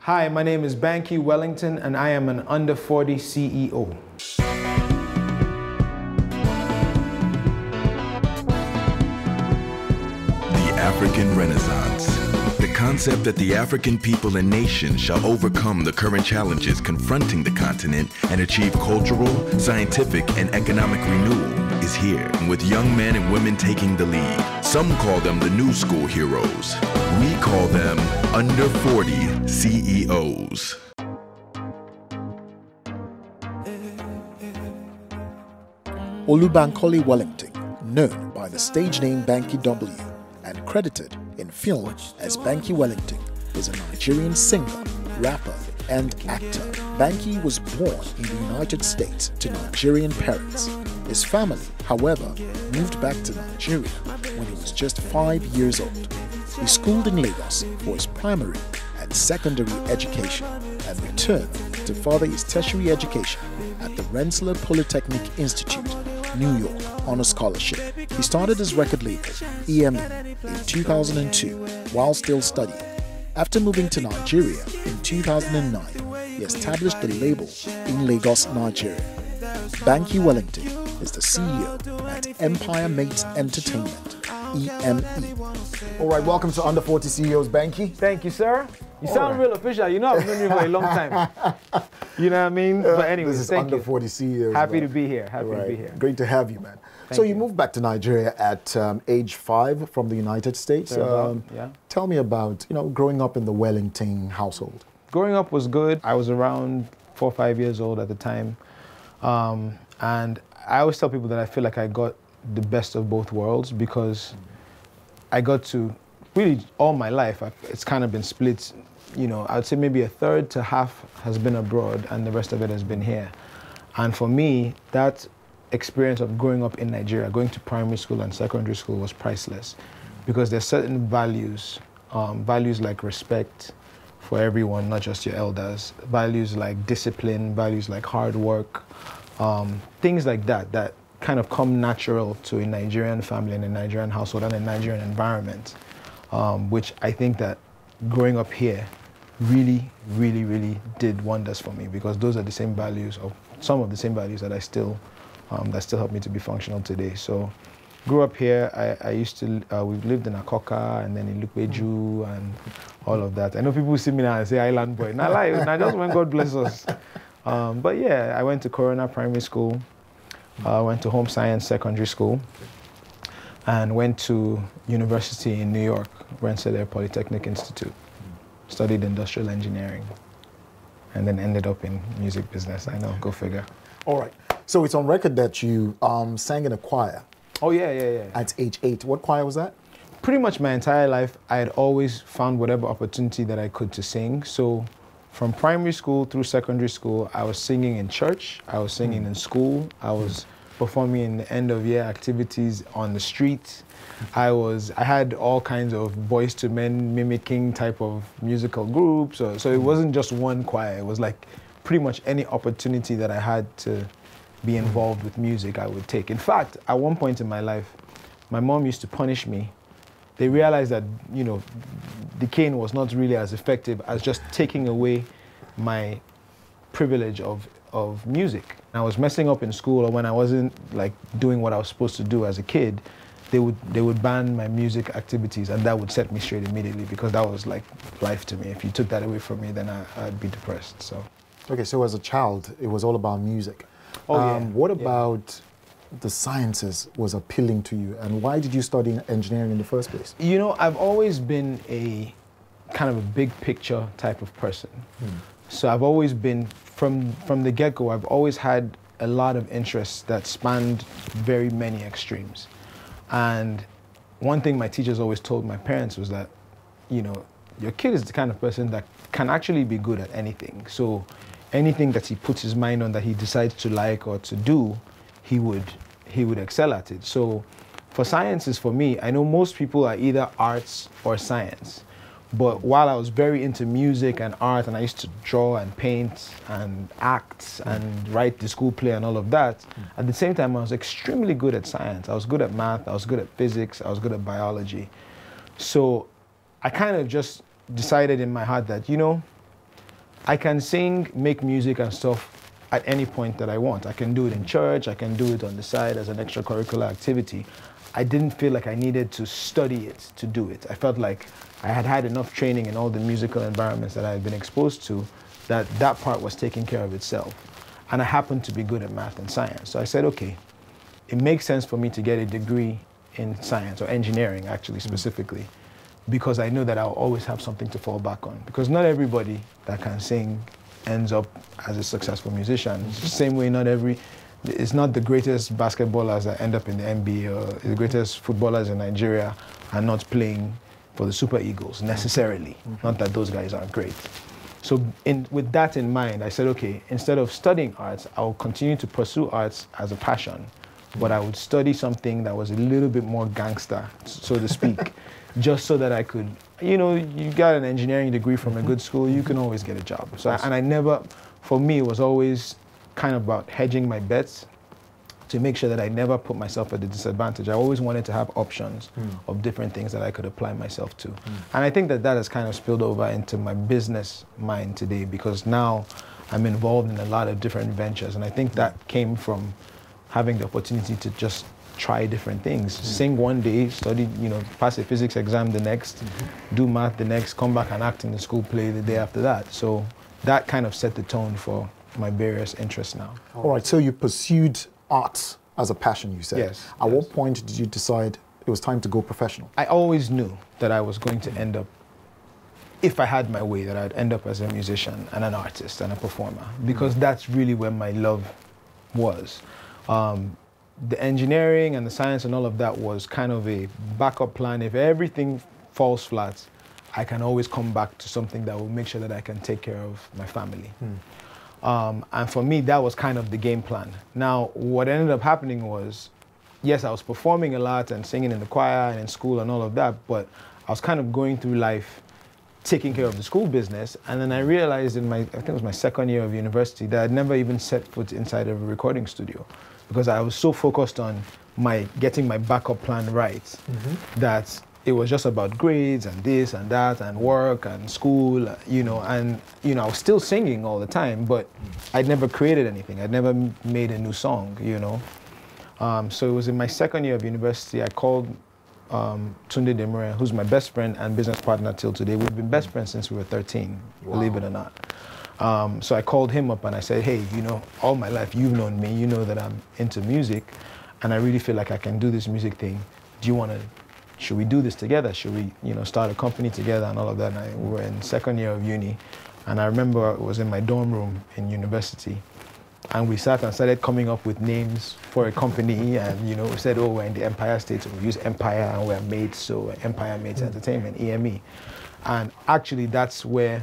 Hi, my name is Banky Wellington, and I am an under 40 CEO. The African Renaissance. The concept that the African people and nation shall overcome the current challenges confronting the continent and achieve cultural, scientific, and economic renewal is here, with young men and women taking the lead. Some call them the new school heroes. We call them under 40 CEOs. Olubankole Wellington, known by the stage name Banky W and credited in film as Banky Wellington, is a Nigerian singer, rapper, and actor. Banky was born in the United States to Nigerian parents. His family, however, moved back to Nigeria when he was just 5 years old. He schooled in Lagos for his primary and secondary education and returned to further his tertiary education at the Rensselaer Polytechnic Institute, New York, on a scholarship. He started his record label, E.M.E, in 2002 while still studying. After moving to Nigeria in 2009, he established the label in Lagos, Nigeria. Banky Wellington is the CEO at Empire Mates Entertainment, E.M.E. All right, welcome to Under 40 CEOs, Banky. Thank you, sir. You sound real official. You know I've known you for a long time. You know what I mean? But anyway, this is thank Under you. 40 CEOs. Happy to be here. Happy to be here. Great to have you, man. Thank so you. you moved back to Nigeria at age 5 from the United States. Yeah. Tell me about, growing up in the Wellington household. Growing up was good. I was around 4 or 5 years old at the time. And I always tell people that I feel like I got the best of both worlds because I got to, really all my life, it's kind of been split. I would say maybe a third to half has been abroad and the rest of it has been here. And for me, that experience of growing up in Nigeria, going to primary school and secondary school was priceless because there's certain values, values like respect for everyone, not just your elders, values like discipline, values like hard work, things like that kind of come natural to a Nigerian family and a Nigerian household and a Nigerian environment, which I think that growing up here really, really, really did wonders for me because those are the same values, or some of the same values that that still help me to be functional today. So grew up here. I used to, we lived in Akoka and then in Lukweju and all of that. I know people see me now and say island boy. Not lie, not just when God bless us. But yeah, I went to Corona Primary School, went to Home Science Secondary School, and went to university in New York, Rensselaer Polytechnic Institute. Studied industrial engineering, and then ended up in music business. I know, go figure. All right. So it's on record that you sang in a choir. Oh, yeah. At age 8. What choir was that? Pretty much my entire life, I had always found whatever opportunity that I could to sing. So from primary school through secondary school, I was singing in church, I was singing in school, I was performing in the end of year activities on the street. I had all kinds of boys to men mimicking type of musical groups. So it wasn't just one choir, it was like pretty much any opportunity that I had to be involved with music, I would take. In fact, at one point in my life, my mom used to punish me. They realized that, the cane was not really as effective as just taking away my privilege of music. I was messing up in school, or when I wasn't like doing what I was supposed to do as a kid, they would ban my music activities, and that would set me straight immediately because that was like life to me. If you took that away from me, then I'd be depressed. So. Okay, so as a child, it was all about music. Oh, yeah. What about the sciences was appealing to you, and why did you study engineering in the first place? I've always been a kind of a big picture type of person. So I've always been, from the get-go, I've always had a lot of interests that spanned very many extremes. And one thing my teachers always told my parents was that, your kid is the kind of person that can actually be good at anything. So anything that he puts his mind on that he decides to like or to do, he would excel at it. So for sciences, for me, I know most people are either arts or science. But while I was very into music and art, and I used to draw and paint and act and write the school play and all of that, at the same time I was extremely good at science. I was good at math, I was good at physics, I was good at biology. So I kind of just decided in my heart that, I can sing, make music and stuff at any point that I want. I can do it in church, I can do it on the side as an extracurricular activity. I didn't feel like I needed to study it to do it. I felt like I had had enough training in all the musical environments that I had been exposed to, that that part was taking care of itself. And I happened to be good at math and science. So I said, okay, it makes sense for me to get a degree in science, or engineering actually specifically, because I know that I'll always have something to fall back on. Because not everybody that can sing ends up as a successful musician. It's the same way it's not the greatest basketballers that end up in the NBA, or the greatest footballers in Nigeria are not playing for the Super Eagles necessarily. Not that those guys aren't great. So with that in mind, I said, okay, instead of studying arts, I'll continue to pursue arts as a passion, but I would study something that was a little bit more gangster, so to speak, just so that I could, you know, you got an engineering degree from a good school, you can always get a job. So, and I never, for me, it was always kind of about hedging my bets to make sure that I never put myself at a disadvantage. I always wanted to have options of different things that I could apply myself to. And I think that that has kind of spilled over into my business mind today, because now I'm involved in a lot of different ventures. And I think that came from having the opportunity to just try different things. Sing one day, study, you know, pass a physics exam the next, do math the next, come back and act in the school play the day after that. So that kind of set the tone for my various interests now. All right, so you pursued arts as a passion, you said. Yes. At what point did you decide it was time to go professional? I always knew that I was going to end up, if I had my way, that I'd end up as a musician and an artist and a performer, because that's really where my love was. The engineering and the science and all of that was kind of a backup plan. If everything falls flat, I can always come back to something that will make sure that I can take care of my family. And for me, that was kind of the game plan. Now, what ended up happening was, yes, I was performing a lot and singing in the choir and in school and all of that, but I was kind of going through life taking care of the school business. And then I realized in I think it was my second year of university, that I'd never even set foot inside of a recording studio, because I was so focused on getting my backup plan right, that it was just about grades and this and that and work and school, you know, and, you know, I was still singing all the time, but I'd never created anything. I'd never made a new song, you know. So it was in my second year of university, I called Tunde Demure, who's my best friend and business partner till today. We've been best friends since we were 13, believe it or not. So I called him up and I said, hey, you know, all my life you've known me, you know that I'm into music, and I really feel like I can do this music thing. Do you want to, should we do this together? Should we, you know, start a company together and all of that? And we were in second year of uni, and I remember it was in my dorm room in university, and we sat and started coming up with names for a company, and, you know, we said, oh, we're in the Empire State, so we use Empire, and we're Mates, so Empire Mates Entertainment, E.M.E. And actually, that's where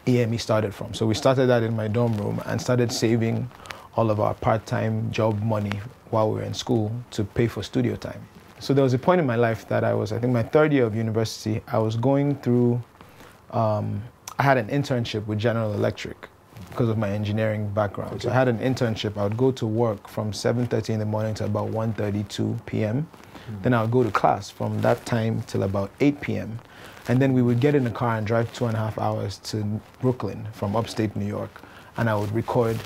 E.M.E started from. So we started that in my dorm room and started saving all of our part-time job money while we were in school to pay for studio time. So there was a point in my life that I think my third year of university, I was going through, I had an internship with General Electric because of my engineering background. Okay. So I had an internship. I would go to work from 7:30 in the morning to about 1:32 p.m. Then I would go to class from that time till about 8 p.m. And then we would get in the car and drive 2.5 hours to Brooklyn from upstate New York. And I would record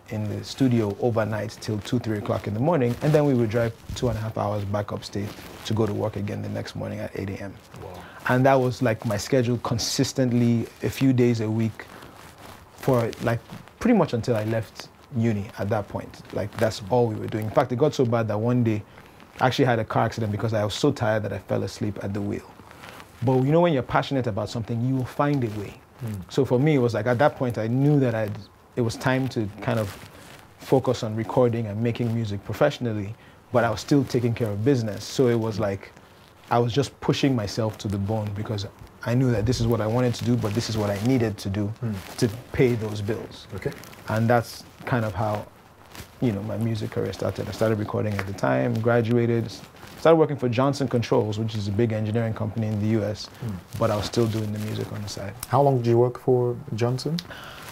in the studio overnight till 2, 3 o'clock in the morning. And then we would drive 2.5 hours back upstate to go to work again the next morning at 8 a.m. Wow. And that was like my schedule consistently, a few days a week for like pretty much until I left uni at that point. Like that's all we were doing. In fact, it got so bad that one day I actually had a car accident because I was so tired that I fell asleep at the wheel. But you know, when you're passionate about something, you will find a way. So for me, it was like at that point, I knew that it was time to kind of focus on recording and making music professionally, but I was still taking care of business. So it was like, I was just pushing myself to the bone because I knew that this is what I wanted to do, but this is what I needed to do to pay those bills. Okay. And that's kind of how, you know, my music career started. I started recording at the time, graduated, started working for Johnson Controls, which is a big engineering company in the US, but I was still doing the music on the side. How long did you work for Johnson?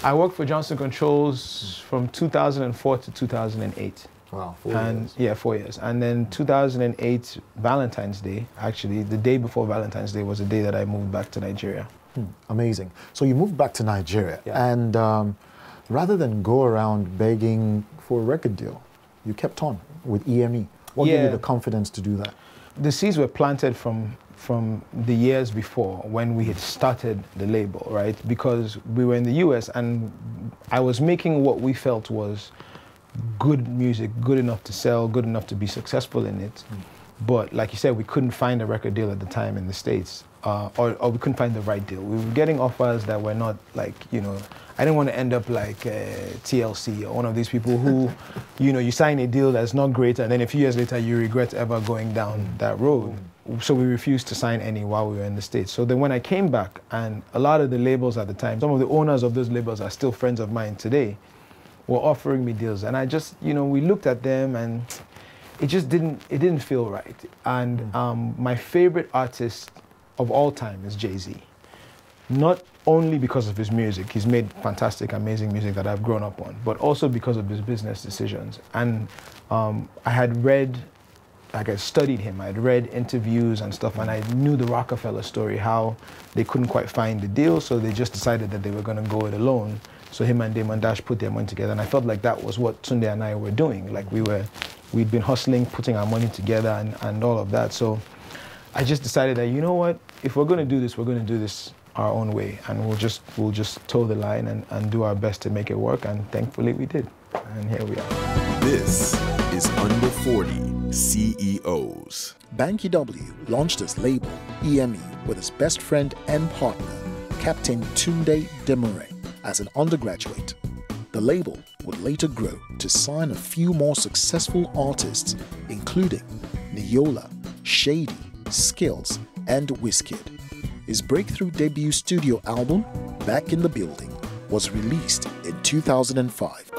I worked for Johnson Controls from 2004 to 2008. Wow, 4 years. Yeah, 4 years. And then 2008, Valentine's Day, actually, the day before Valentine's Day was the day that I moved back to Nigeria. Amazing. So you moved back to Nigeria, and rather than go around begging for a record deal, you kept on with E.M.E. What gave you the confidence to do that? The seeds were planted from the years before when we had started the label, right? Because we were in the US and I was making what we felt was good music, good enough to sell, good enough to be successful in it. But like you said, we couldn't find a record deal at the time in the States, or we couldn't find the right deal. We were getting offers that were not like, you know, I didn't want to end up like TLC or one of these people who, you know, you sign a deal that's not great and then a few years later you regret ever going down that road. So we refused to sign any while we were in the States. So then when I came back, and a lot of the labels at the time, some of the owners of those labels are still friends of mine today, were offering me deals. And I just, you know, we looked at them and it just didn't feel right. And my favorite artist of all time is Jay-Z. Not only because of his music, he's made fantastic, amazing music that I've grown up on, but also because of his business decisions. And I had read, like I studied him, I'd read interviews and stuff, and I knew the Rockefeller story, how they couldn't quite find the deal, so they just decided that they were going to go it alone. So him and Damon Dash put their money together, and I felt like that was what Tunde and I were doing. Like we'd been hustling, putting our money together and all of that. So I just decided that, you know what, if we're going to do this, we're going to do this our own way, and we'll just toe the line and do our best to make it work, and thankfully we did, and here we are. This is Under 40 CEOs. Banky W launched his label, E.M.E, with his best friend and partner, Captain Tunde Demore, as an undergraduate. The label would later grow to sign a few more successful artists, including Niola, Shady, Skills, and Wizkid. His breakthrough debut studio album, Back in the Building, was released in 2005.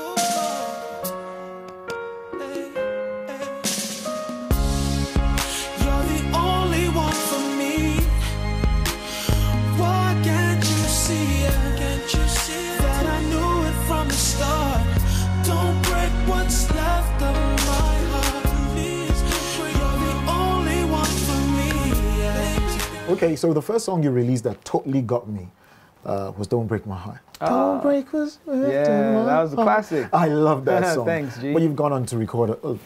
Okay, so the first song you released that totally got me was Don't Break My Heart. Don't break was that was a classic. I love that song. Thanks, G. But you've gone on to record a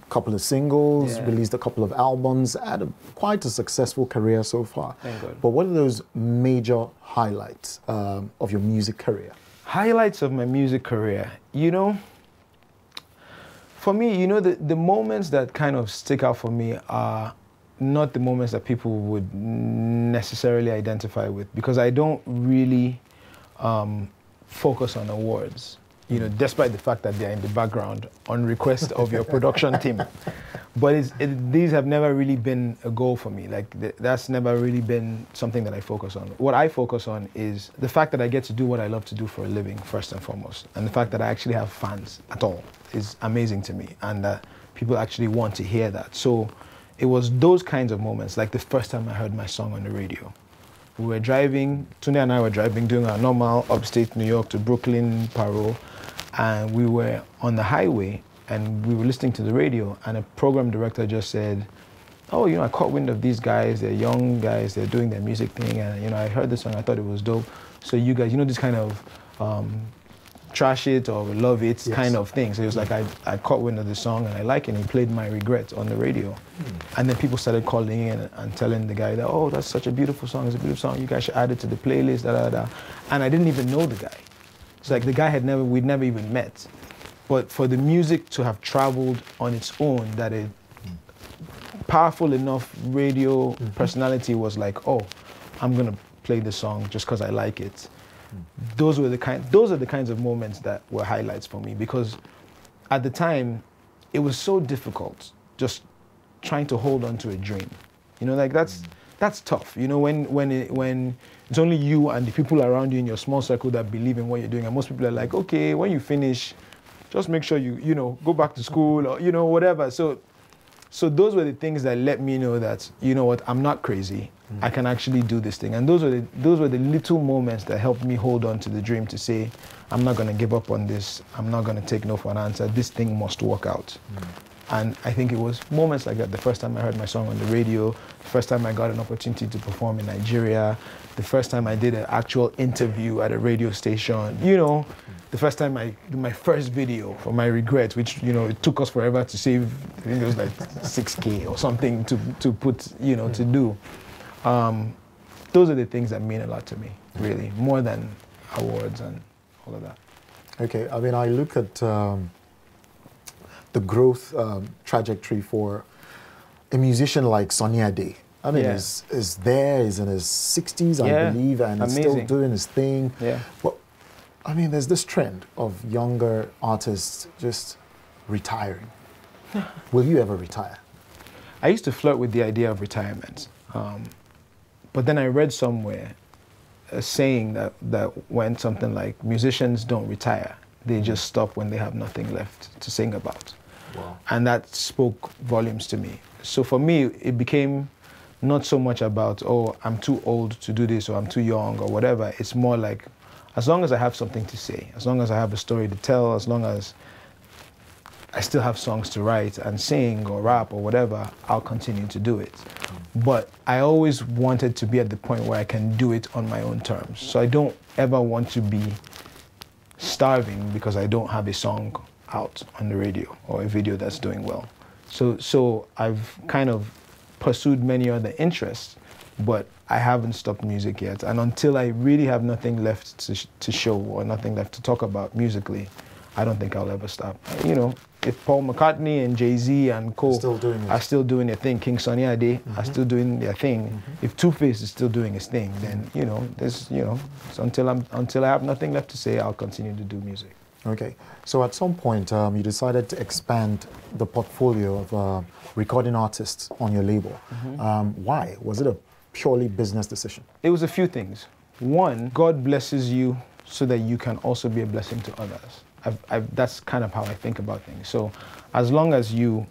couple of singles, released a couple of albums, had quite a successful career so far. Thank God. But what are those major highlights of your music career? Highlights of my music career, you know, for me, you know, the moments that kind of stick out for me are not the moments that people would necessarily identify with, because I don't really focus on awards, you know, despite the fact that they're in the background on request of your production team. But these have never really been a goal for me. Like, that's never really been something that I focus on. What I focus on is the fact that I get to do what I love to do for a living, first and foremost. And the fact that I actually have fans at all is amazing to me, and that people actually want to hear that. So it was those kinds of moments, like the first time I heard my song on the radio. We were driving, Tunde and I were driving, doing our normal upstate New York to Brooklyn parole, and we were on the highway and we were listening to the radio, and a program director just said, oh, you know, I caught wind of these guys, they're young guys, they're doing their music thing, and, you know, I heard the song, I thought it was dope. So you guys, you know, this kind of trash it or love it kind of thing. So it was like, I caught wind of the song and I like it, and he played My Regret on the radio. And then people started calling in and telling the guy that, oh, that's such a beautiful song, it's a beautiful song, you guys should add it to the playlist, da da da. And I didn't even know the guy. It's like the guy we'd never even met. But for the music to have traveled on its own, that a powerful enough radio personality was like, oh, I'm gonna play the song just because I like it. Those are the kinds of moments that were highlights for me, because at the time it was so difficult just trying to hold on to a dream. You know, like that's tough. You know, when it's only you and the people around you in your small circle that believe in what you're doing, and most people are like, okay, when you finish, just make sure you know, go back to school or, you know, whatever. So those were the things that let me know that, you know what, I'm not crazy. I can actually do this thing. And those were the little moments that helped me hold on to the dream, to say, I'm not going to give up on this. I'm not going to take no for an answer. This thing must work out. And I think it was moments like that. The first time I heard my song on the radio, the first time I got an opportunity to perform in Nigeria, the first time I did an actual interview at a radio station, you know, the first time I did my first video for My Regret, which, you know, it took us forever to save, I think it was like 6K or something to put, you know, to do. Those are the things that mean a lot to me, really, more than awards and all of that. Okay, I mean, I look at the growth trajectory for a musician like Sunny Ade. I mean, he's in his 60s, I believe, and he's still doing his thing. Yeah. But, I mean, there's this trend of younger artists just retiring. Will you ever retire? I used to flirt with the idea of retirement. But then I read somewhere a saying that went something like, musicians don't retire. They just stop when they have nothing left to sing about. Wow. And that spoke volumes to me. So for me, it became not so much about, oh, I'm too old to do this or I'm too young or whatever. It's more like, as long as I have something to say, as long as I have a story to tell, as long as I still have songs to write and sing or rap or whatever, I'll continue to do it. But I always wanted to be at the point where I can do it on my own terms. So I don't ever want to be starving because I don't have a song out on the radio or a video that's doing well. So I've kind of pursued many other interests, but I haven't stopped music yet. And until I really have nothing left to show or nothing left to talk about musically, I don't think I'll ever stop. You know, if Paul McCartney and Jay-Z and Co. are still doing their thing, King Sunny Ade are still doing their thing, if Two-Face is still doing his thing, then, you know, so until I have nothing left to say, I'll continue to do music. Okay, so at some point you decided to expand the portfolio of recording artists on your label. Why? Was it a purely business decision? It was a few things. One, God blesses you so that you can also be a blessing to others. That's kind of how I think about things. So as long as you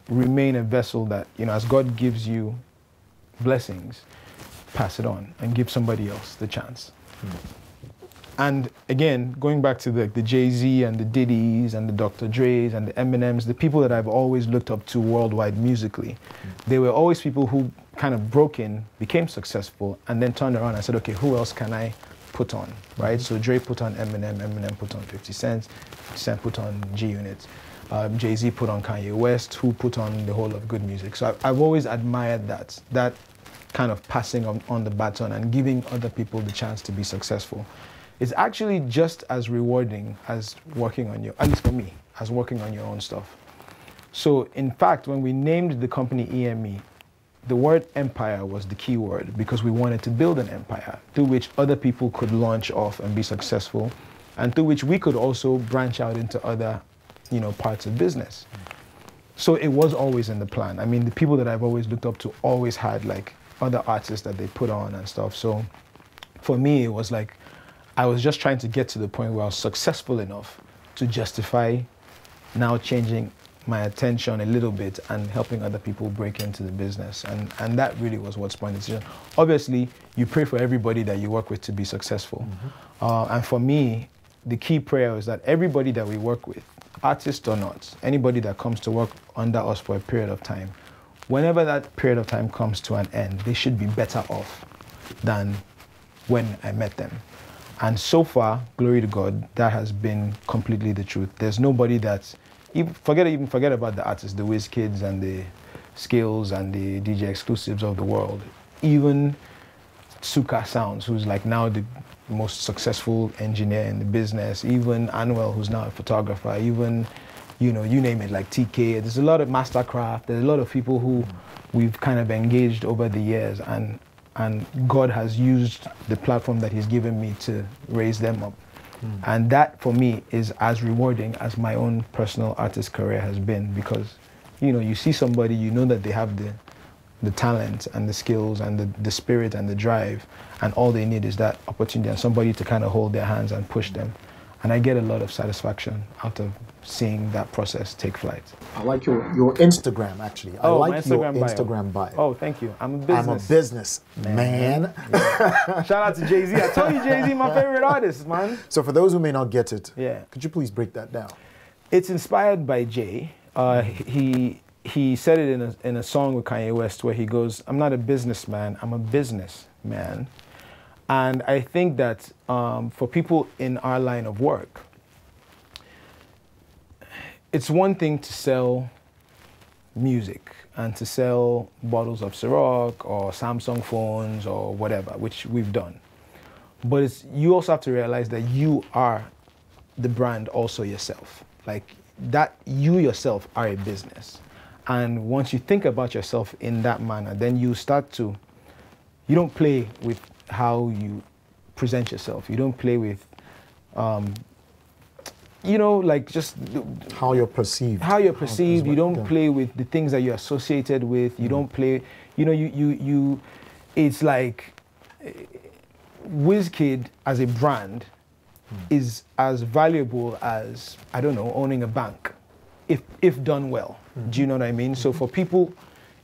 remain a vessel that, you know, as God gives you blessings, pass it on and give somebody else the chance. And again, going back to the Jay-Z and the Diddy's and the Dr. Dre's and the Eminems, the people that I've always looked up to worldwide musically, they were always people who kind of broke in, became successful, and then turned around and said, okay, who else can I put on, right? So Dre put on Eminem, Eminem put on 50 Cent, 50 Cent put on G-Unit, Jay-Z put on Kanye West, who put on the whole of good music. So I've always admired that kind of passing on the baton and giving other people the chance to be successful. It's actually just as rewarding as working on at least for me, as working on your own stuff. So in fact, when we named the company E.M.E, the word empire was the key word because we wanted to build an empire through which other people could launch off and be successful and through which we could also branch out into other, you know, parts of business. So it was always in the plan. I mean, the people that I've always looked up to always had like other artists that they put on and stuff. So for me, it was like, I was just trying to get to the point where I was successful enough to justify now changing my attention a little bit and helping other people break into the business. And that really was what spawned the decision. Obviously, you pray for everybody that you work with to be successful. And for me, the key prayer is that everybody that we work with, artist or not, anybody that comes to work under us for a period of time, whenever that period of time comes to an end, they should be better off than when I met them. And so far, glory to God, that has been completely the truth. There's nobody that's, forget about the artists, the Whiz Kids and the Skills and the DJ Exclusives of the world. Even Suka Sounds, who's like now the most successful engineer in the business. Even Anuel, who's now a photographer. Even, you know, you name it, like TK. There's a lot of Mastercraft. There's a lot of people who we've kind of engaged over the years, and God has used the platform that He's given me to raise them up. And that, for me, is as rewarding as my own personal artist career has been because, you know, you see somebody, you know that they have the talent and the skills and the spirit and the drive, and all they need is that opportunity and somebody to kind of hold their hands and push them. And I get a lot of satisfaction out of seeing that process take flight. I like your Instagram, actually. I like your Instagram bio. Oh, thank you. I'm a business man. Yeah. Shout out to Jay-Z. I told you Jay-Z my favorite artist, man. So for those who may not get it, could you please break that down? It's inspired by Jay. He said it in a song with Kanye West where he goes, "I'm not a businessman, I'm a businessman." And I think that for people in our line of work, it's one thing to sell music and to sell bottles of Ciroc or Samsung phones or whatever, which we've done. But you also have to realize that you are the brand also yourself. Like that, you yourself are a business. And once you think about yourself in that manner, then you don't play with how you present yourself. You don't play with, like just how you're perceived. How you're perceived. You don't play with the things that you're associated with. You don't play, it's like WizKid as a brand is as valuable as, I don't know, owning a bank, if done well. Do you know what I mean? So for people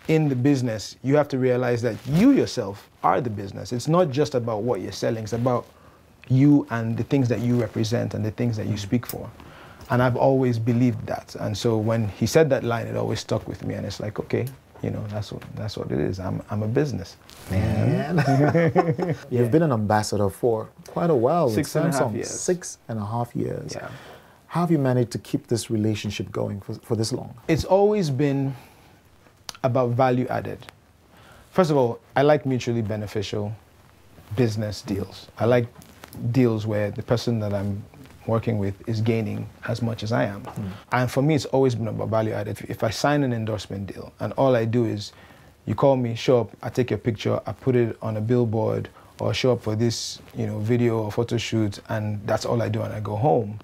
in the business, you have to realize that you yourself are the business. It's not just about what you're selling, it's about you and the things that you represent and the things that you speak for. And I've always believed that. And so when he said that line, it always stuck with me. And it's like, okay, that's what it is. I'm a business man. You've been an ambassador for quite a while. 6.5 years. 6.5 years. Yeah. How have you managed to keep this relationship going for this long? It's always been about value added. First of all, I like mutually beneficial business deals. I like deals where the person that I'm working with is gaining as much as I am. And for me, it's always been about value added. If I sign an endorsement deal and all I do is you call me, show up, I take your picture, I put it on a billboard or show up for this, video or photo shoot, and that's all I do and I go home,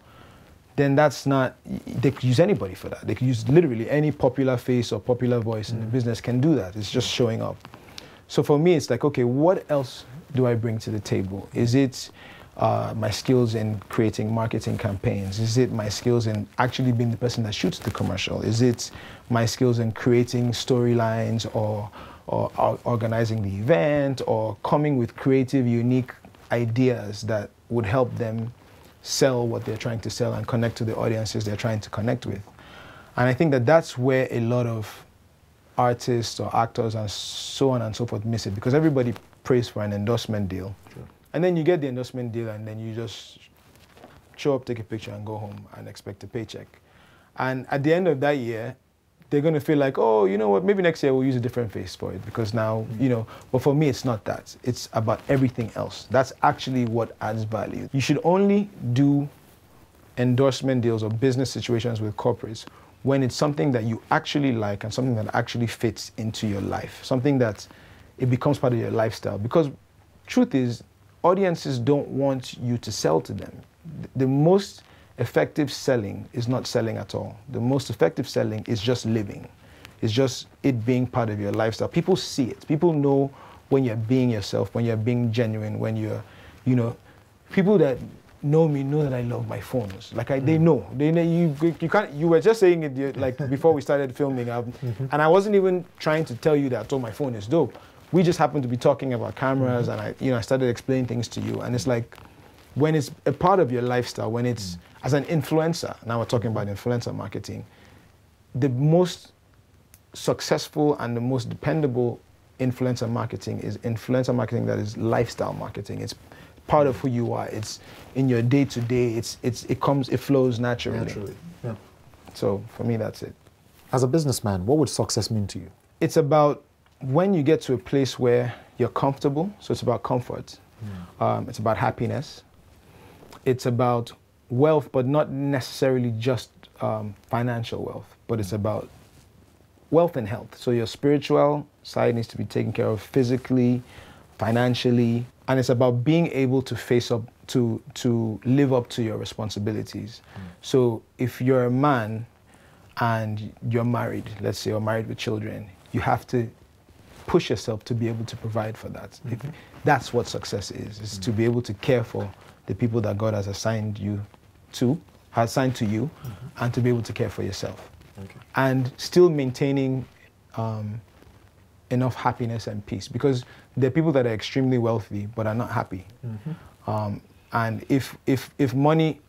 then that's not, they could use anybody for that. They could use literally any popular face or popular voice in the business can do that. It's just showing up. So for me, it's like, okay, what else do I bring to the table? Is it my skills in creating marketing campaigns? Is it my skills in actually being the person that shoots the commercial? Is it my skills in creating storylines or organizing the event or coming with creative, unique ideas that would help them sell what they're trying to sell and connect to the audiences they're trying to connect with? And I think that that's where a lot of artists or actors and so on and so forth miss it, because everybody prays for an endorsement deal. Sure. And then you get the endorsement deal and then you just show up, take a picture and go home and expect a paycheck. And at the end of that year, they're going to feel like, oh, you know what, maybe next year we'll use a different face for it because now, but for me, it's not that. It's about everything else. That's actually what adds value. You should only do endorsement deals or business situations with corporates when it's something that you actually like and something that actually fits into your life, something that it becomes part of your lifestyle. Because truth is, audiences don't want you to sell to them. The most effective selling is not selling at all. The most effective selling is just living. It's just it being part of your lifestyle. People see it. People know when you're being yourself, when you're being genuine, when you're, people that know me know that I love my phones. Like they know. They know you can't. You were just saying it like before we started filming, and I wasn't even trying to tell you that my phone is dope. We just happened to be talking about cameras, and I started explaining things to you, and it's like when it's a part of your lifestyle, when it's as an influencer. Now we're talking about influencer marketing. The most successful and the most dependable influencer marketing is influencer marketing that is lifestyle marketing. It's part of who you are. It's in your day-to-day. It flows naturally. Yeah. So for me, that's it. As a businessman, what would success mean to you? It's about when you get to a place where you're comfortable. So it's about comfort. It's about happiness. It's about wealth, but not necessarily just financial wealth, but it's about wealth and health. So your spiritual side needs to be taken care of physically, financially, and it's about being able to face up to live up to your responsibilities. So if you're a man and you're married, let's say, or married with children, you have to push yourself to be able to provide for that. That's what success is to be able to care for the people that God has assigned to you, and to be able to care for yourself. Okay. And still maintaining enough happiness and peace, because there are people that are extremely wealthy but are not happy. And if money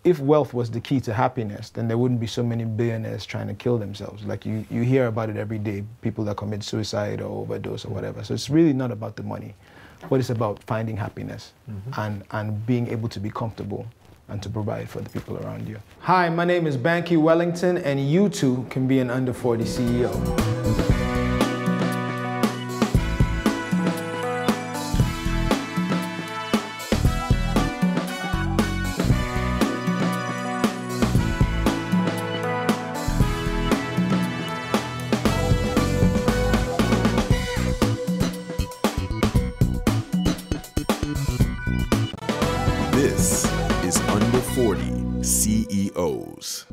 if wealth was the key to happiness, then there wouldn't be so many billionaires trying to kill themselves. Like you hear about it every day, people that commit suicide or overdose or whatever. So it's really not about the money, but it's about finding happiness and being able to be comfortable and to provide for the people around you. Hi, my name is Banky Wellington, and you too can be an under 40 CEO. This is Under 40 CEOs.